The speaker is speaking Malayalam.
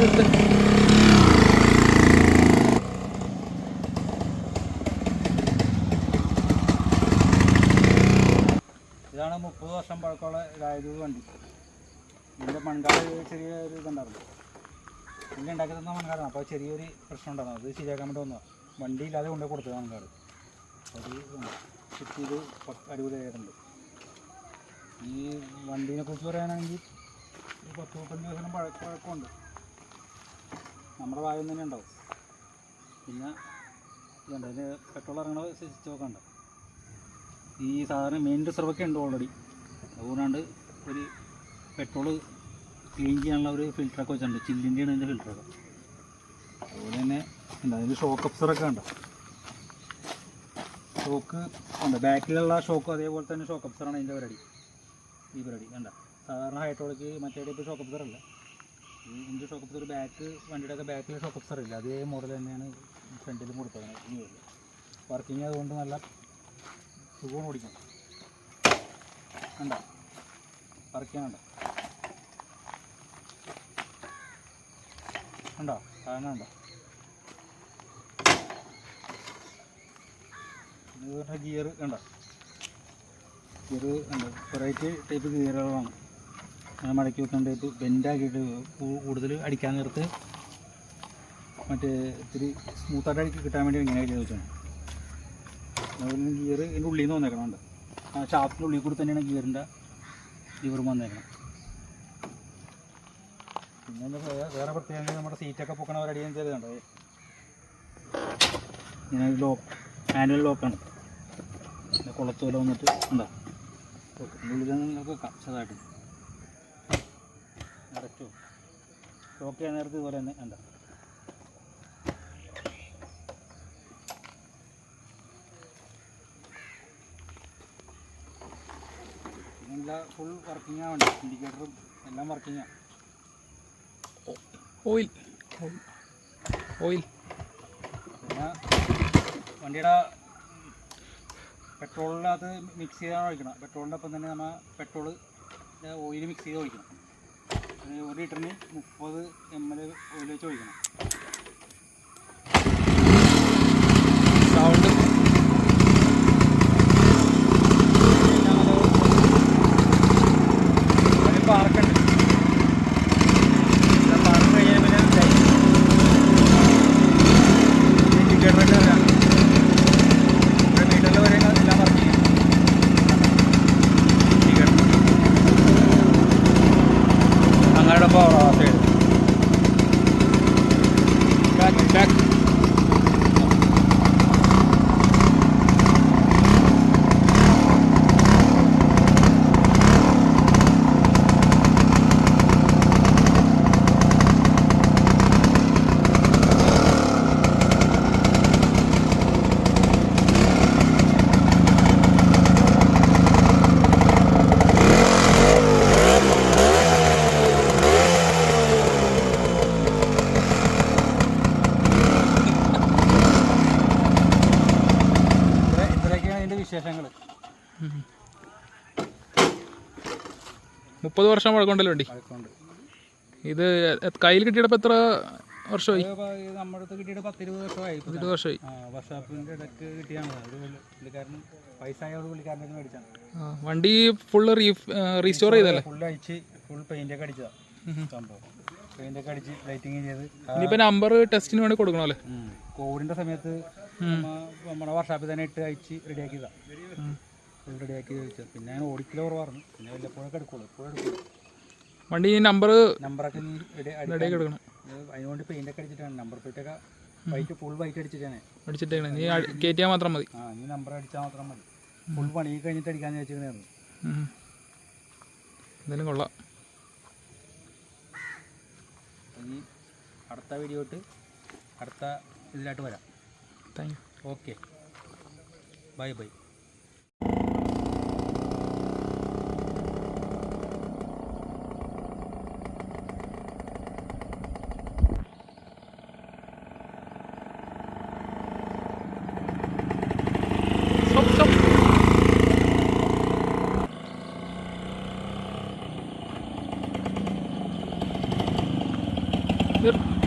ഇതാണ് 30 വർഷം പഴക്കമുള്ള രാജദൂത് വണ്ടി. ഇതിൻ്റെ മൺകാട് ചെറിയൊരു ഇതുണ്ടായിരുന്നു. ഇതിൻ്റെ ഉണ്ടാക്കി തന്ന മൺകാടാണ്. അപ്പോൾ ചെറിയൊരു പ്രശ്നം ഉണ്ടായിരുന്നു. അത് ശരിയാക്കാൻ വേണ്ടി വന്നതാണ്. വണ്ടി ഇല്ലാതെ കൊണ്ടുപോയി കൊടുത്തത് മൺകാട്. അത് ചുറ്റിയത് അടിപൊളിയായിട്ടുണ്ട്. ഈ വണ്ടീനെ കുറിച്ച് പറയാനാണെങ്കിൽ 10-15 ദിവസം പഴക്കമുണ്ട്. നമ്മുടെ ഭാഗം തന്നെ ഉണ്ടാവും. പിന്നെ ഇതുണ്ട്, അതിന് പെട്രോൾ ഇറങ്ങണ സ്വിച്ചൊക്കെ ഉണ്ട്. ഈ സാധാരണ മെയിൻ റിസർവൊക്കെ ഉണ്ട് ഓൾറെഡി. അതുകൊണ്ടാണ്ട് ഒരു പെട്രോള് ക്ലീൻ ചെയ്യാനുള്ള ഒരു ഫിൽറ്ററൊക്കെ വെച്ചിട്ടുണ്ട്. ചില്ലിൻ്റെയാണ് ഇതിൻ്റെ ഫിൽറ്ററൊക്കെ. അതുപോലെ തന്നെ ഉണ്ട്, അതിന് ഷോക്ക് അബ്സറൊക്കെ ഉണ്ട്. ഷോക്ക് ഉണ്ട്, ബാക്കിലുള്ള ഷോക്ക് അതേപോലെ തന്നെ ഷോക്ക് അബ്സറാണ് അതിൻ്റെ പരിപാടി. ഈ പരിപാടി കണ്ട സാധാരണ ഹൈഡ്രോളിക്ക് മറ്റേ ടൈപ്പ് ഷോക്ക് അബ്സർ അല്ല. ഇതിൻ്റെ ഷോക്ക് അബ്സർ ബാക്ക് വണ്ടിയുടെയൊക്കെ ബാക്കിൽ ഷോക്ക് അബ്സർ ഇല്ല. അതേ മോഡൽ തന്നെയാണ് ഫ്രണ്ടിലും കൊടുത്തത്. ഈ മോഡൽ വർക്കിംഗ് അതുകൊണ്ട് നല്ല സുഖം ഓടിക്കണം. കണ്ട വർക്കിംഗ് കണ്ടോ കണ്ടോ സാധനം കണ്ടോ. ഇതുപോലെ ഗിയർ കണ്ടോ, ഗിയർ കണ്ടോ വെറൈറ്റി ടൈപ്പ് ഗിയറുകളാണ്. മടക്കി വെക്കാൻ ടൈപ്പ് ബെൻഡാക്കിയിട്ട് കൂടുതൽ അടിക്കാൻ നേരത്ത് മറ്റേ ഇത്തിരി സ്മൂത്തായിട്ട് കിട്ടാൻ വേണ്ടി ഇങ്ങനെ ചെയ്ത് വെച്ചാണ്. അതുപോലെ ഗിയർ ഇതിൻ്റെ ഉള്ളിൽ നിന്ന് വന്നേക്കണം. ഉണ്ട് ആ ഷാഫ്റ്റിൻ്റെ ഉള്ളിൽ കൂടി തന്നെയാണ് ഗിയറിൻ്റെ ലിവറും വന്നേക്കണം. പിന്നെ വേറെ പ്രത്യേകം നമ്മുടെ സീറ്റൊക്കെ പൊക്കണ പരിപാടി ഞാൻ ചെയ്തതുണ്ടോ. ഇങ്ങനെ ലോക്ക് മാനുവൽ ലോക്കാണ്. പിന്നെ കുളത്തോല വന്നിട്ട് എന്താ ഇതിൻ്റെ ഉള്ളിൽ നിങ്ങൾക്ക് വെക്കാം ചെറുതായിട്ട്. ഡയറക്റ്റോ ലോക്ക് ചെയ്യാൻ നേരത്ത് ഇതുപോലെ തന്നെ എന്താ എല്ലാം ഫുൾ വർക്കിംഗ് ആവണ്ട. ഇൻഡിക്കേറ്ററും എല്ലാം വർക്കിംഗ് ആണ്. ഓയിൽ പിന്നെ വണ്ടിയുടെ പെട്രോളിനകത്ത് മിക്സ് ചെയ്താണ് ഒഴിക്കണം. പെട്രോളിൻ്റെ ഒപ്പം തന്നെ നമ്മൾ പെട്രോള് ഓയിൽ മിക്സ് ചെയ്ത് ഒഴിക്കണം. 1 ലിറ്ററിന് 30 ml ഓയിൽ വെച്ച് ഒഴിക്കണം. സൗണ്ട് പാർക്കുണ്ട്. പാർക്ക് കഴിഞ്ഞാൽ പിന്നെ ഇൻഡിക്കേറ്ററൊക്കെ അറിയാം. ഇവിടെ മീറ്ററിൽ വരെ എല്ലാം വർക്ക് ചെയ്യും. ഇൻഡിക്കേറ്റർ അങ്ങയുടെ പവർ സൈഡ് ബാക്ക് വിശേഷങ്ങൾ. 30 വർഷം പഴക്കമുണ്ടല്ലോ വണ്ടി. ഇത് കയ്യിൽ കിട്ടിയപ്പോൾ എത്ര വർഷമായി? നമ്മുടെ അടുത്ത് കിട്ടിയിട്ട് 10-20 വർഷമായി. 20 വർഷമായി. വർഷാപ്പിൻ്റെ ഇടയ്ക്ക് കിട്ടിയാണ്. ഒരു പുള്ളിക്കാരൻ പൈസ ആയോട് പുള്ളിക്കാരൻ്റെ മേടിച്ചാണ്. വണ്ടി ഫുള്ള് റീസ്റ്റോർ ചെയ്തല്ലേ? ഫുൾ അടിച്ച് ഫുൾ പെയിൻ്റൊക്കെ അടിച്ചതാണ് സംഭവം. പെയിൻ്റൊക്കെ അടിച്ച് ലൈറ്റിങ് ചെയ്ത് ഇനിയിപ്പോൾ നമ്പർ ടെസ്റ്റിന് വേണ്ടി കൊടുക്കണമല്ലേ? കോവിഡിൻ്റെ സമയത്ത് നമ്മുടെ വർഷാപ്പിൽ തന്നെ ഇട്ട് അയച്ച് റെഡിയാക്കിയതാണ്. ഫുൾ റെഡിയാക്കി വെച്ചത്. പിന്നെ ഞാൻ ഓടിക്കൽ കുറവായിരുന്നു. പിന്നെ വല്ലപ്പോഴൊക്കെ എടുക്കുള്ളൂ. എപ്പോഴും എടുക്കുള്ളൂ. വണ്ടി നമ്പറൊക്കെ നീ റെഡിയാക്കി എടുക്കണം. അതിനുവേണ്ടി പെയിൻ്റൊക്കെ അടിച്ചിട്ടാണ്. നമ്പർ പ്ലേറ്റൊക്കെ വൈറ്റ് ഫുൾ വൈറ്റ് അടിച്ചിട്ടാണ് അടിച്ചിട്ടാണ്. നീ കയറ്റിയാൽ മാത്രം മതി. നീ നമ്പർ അടിച്ചാൽ മാത്രം മതി. ഫുൾ പണി കഴിഞ്ഞിട്ട് അടിക്കാമെന്ന് വെച്ചിരുന്നായിരുന്നു. എന്തായാലും കൊള്ളാം. ഇനി അടുത്ത വീഡിയോ ഇട്ട് അടുത്ത ഇതിലായിട്ട് വരാം. Thank you. Okay, bye. ഇത്